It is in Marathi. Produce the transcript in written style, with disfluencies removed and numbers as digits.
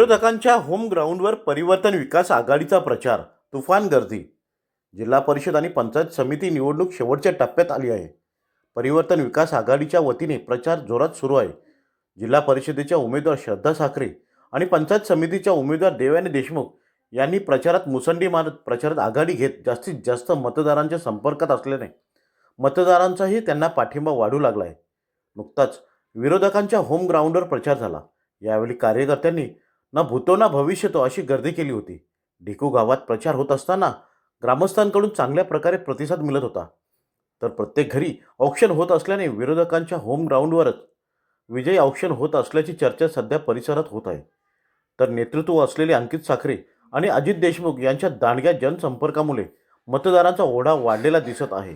विरोधकांच्या होम ग्राउंडवर परिवर्तन विकास आघाडीचा प्रचार, तुफान गर्दी. जिल्हा परिषद आणि पंचायत समिती निवडणूक शेवटच्या टप्प्यात आली आहे. परिवर्तन विकास आघाडीच्या वतीने प्रचार जोरात सुरू आहे. जिल्हा परिषदेच्या उमेदवार श्रद्धा साखरे आणि पंचायत समितीच्या उमेदवार देवयानी देशमुख यांनी प्रचारात मुसंडी मारत प्रचारात आघाडी घेत जास्तीत जास्त मतदारांच्या संपर्कात असल्याने मतदारांचाही त्यांना पाठिंबा वाढू लागला आहे. नुकताच विरोधकांच्या होम ग्राउंडवर प्रचार झाला. यावेळी कार्यकर्त्यांनी ना भूतो ना भविष्यतो अशी गर्दी केली होती. ढिकू गावात प्रचार होत असताना ग्रामस्थांकडून चांगल्या प्रकारे प्रतिसाद मिळत होता. तर प्रत्येक घरी औक्षण होत असल्याने विरोधकांच्या होम ग्राउंडवरच विजयी औक्षण होत असल्याची चर्चा सध्या परिसरात होत आहे. तर नेतृत्व असलेले अंकित साखरे आणि अजित देशमुख यांच्या दांडग्या जनसंपर्कामुळे मतदारांचा ओढा वाढलेला दिसत आहे.